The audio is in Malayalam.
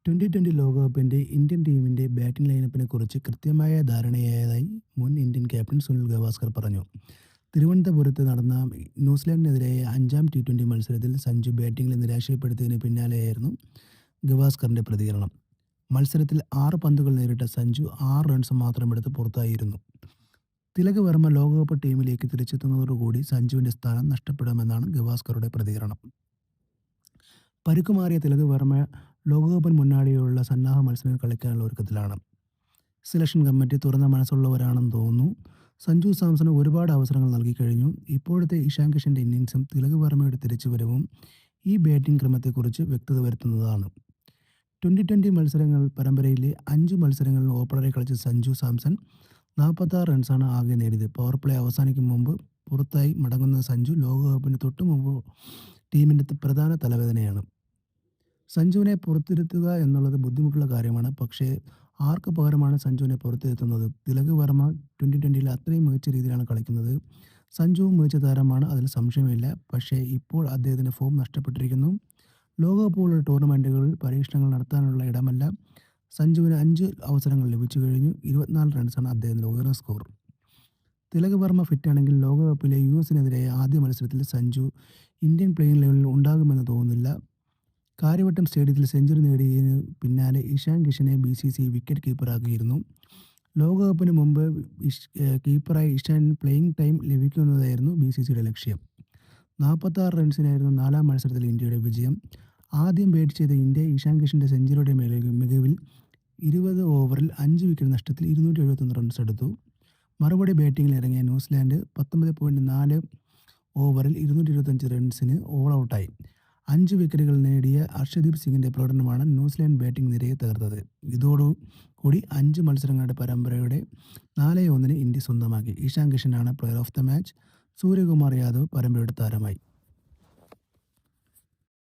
2020 ലോകകപ്പിന്റെ ഇന്ത്യൻ ടീമിന്റെ ബാറ്റിംഗ് ലൈനപ്പിനെക്കുറിച്ച് കൃത്യമായ ധാരണയായതായി മുൻ ഇന്ത്യൻ ക്യാപ്റ്റൻ സുനിൽ ഗവാസ്കർ പറഞ്ഞു. തിരുവനന്തപുരത്ത് നടന്ന ന്യൂസിലൻഡിനെതിരായ 5-ാം ടി20 മത്സരത്തിൽ സഞ്ജു ബാറ്റിംഗിൽ നിരാശപ്പെടുത്തിയതിന് പിന്നാലെയായിരുന്നു ഗവാസ്കറിന്റെ പ്രതികരണം. മത്സരത്തിൽ 6 പന്തുകൾ നേരിട്ട സഞ്ജു 6 റൺസ് മാത്രമെടുത്ത് പുറത്തായിരുന്നു. തിലക് വർമ്മ ലോകകപ്പ് ടീമിലേക്ക് തിരിച്ചെത്തുന്നതോടുകൂടി സഞ്ജുവിന്റെ സ്ഥാനം നഷ്ടപ്പെടുമെന്നാണ് ഗവാസ്കറുടെ പ്രതികരണം. പരുക്കുമാറിയ തിലക് വർമ്മ ലോകകപ്പിന് മുന്നോടിയായുള്ള സന്നാഹ മത്സരങ്ങൾ കളിക്കാനുള്ള ഒരുക്കത്തിലാണ്. സെലക്ഷൻ കമ്മിറ്റി തുറന്ന മനസ്സുള്ളവരാണെന്ന് തോന്നുന്നു. സഞ്ജു സാംസണ് ഒരുപാട് അവസരങ്ങൾ നൽകിക്കഴിഞ്ഞു. ഇപ്പോഴത്തെ ഇഷാൻ കിഷന്റെ ഇന്നിംഗ്സും തിലക് വർമ്മയുടെ തിരിച്ചുവരവും ഈ ബാറ്റിംഗ് ക്രമത്തെക്കുറിച്ച് വ്യക്തത വരുത്തുന്നതാണ്. 2020 പരമ്പരയിലെ 5 മത്സരങ്ങളിൽ ഓപ്പണറെ കളിച്ച സഞ്ജു സാംസൺ 46 റൺസാണ് ആകെ നേടിയത്. പവർ പ്ലേ അവസാനിക്കും മുമ്പ് പുറത്തായി മടങ്ങുന്ന സഞ്ജു ലോകകപ്പിന് തൊട്ടുമുമ്പ് ടീമിൻ്റെ പ്രധാന തലവേദനയാണ്. സഞ്ജുവിനെ പുറത്തിരുത്തുക എന്നുള്ളത് ബുദ്ധിമുട്ടുള്ള കാര്യമാണ്. പക്ഷേ ആർക്ക് പകരമാണ് സഞ്ജുവിനെ പുറത്തിരുത്തുന്നത്? തിലക് വർമ്മ 2020 അത്രയും മികച്ച രീതിയിലാണ് കളിക്കുന്നത്. സഞ്ജുവും മികച്ച താരമാണ്, അതിൽ സംശയമില്ല. പക്ഷേ ഇപ്പോൾ അദ്ദേഹത്തിൻ്റെ ഫോം നഷ്ടപ്പെട്ടിരിക്കുന്നു. ലോകകപ്പ് പോലുള്ള ടൂർണമെൻറ്റുകളിൽ പരീക്ഷണങ്ങൾ നടത്താനുള്ള ഇടമല്ല. സഞ്ജുവിന് 5 അവസരങ്ങൾ ലഭിച്ചു കഴിഞ്ഞു. 24 റൺസാണ് അദ്ദേഹത്തിൻ്റെ ഉയർന്ന സ്കോർ. തിലക് വർമ്മ ഫിറ്റാണെങ്കിൽ ലോകകപ്പിലെ US-നെതിരായ ആദ്യ മത്സരത്തിൽ സഞ്ജു ഇന്ത്യൻ പ്ലേയിങ് ലെവലിൽ ഉണ്ടാകുമെന്ന് തോന്നുന്നില്ല. കാര്യവട്ടം സ്റ്റേഡിയത്തിൽ സെഞ്ചുറി നേടിയതിന് പിന്നാലെ ഇഷാൻ കിഷനെ BCCI വിക്കറ്റ് കീപ്പറാക്കിയിരുന്നു. ലോകകപ്പിന് മുമ്പ് കീപ്പറായി ഇഷാൻ പ്ലേയിങ് ടൈം ലഭിക്കുന്നതായിരുന്നു BCCIയുടെ ലക്ഷ്യം. 46 റൺസിനായിരുന്നു 4-ാം മത്സരത്തിൽ ഇന്ത്യയുടെ വിജയം. ആദ്യം ബാറ്റ് ചെയ്ത ഇന്ത്യ ഇഷാൻ കിഷന്റെ സെഞ്ചുറിയുടെ മികവിൽ 20 ഓവറിൽ 5 വിക്കറ്റ് നഷ്ടത്തിൽ 271 റൺസ് എടുത്തു. മറുപടി ബാറ്റിംഗിൽ ഇറങ്ങിയ ന്യൂസിലാൻഡ് 19.4 ഓവറിൽ 225 റൺസിന് ഓൾ ഔട്ടായി. 5 വിക്കറ്റുകൾ നേടിയ അർഷദീപ് സിംഗിന്റെ പ്രകടനമാണ് ന്യൂസിലാൻഡ് ബാറ്റിംഗ് നിരയെ തകർത്തത്. ഇതോടുകൂടി 5 മത്സരങ്ങളുടെ പരമ്പരയുടെ 4-1 ഇന്ത്യ സ്വന്തമാക്കി. ഇഷാൻ കിഷനാണ് player of the match. Suryakumar Yadav പരമ്പരയുടെ താരമായി.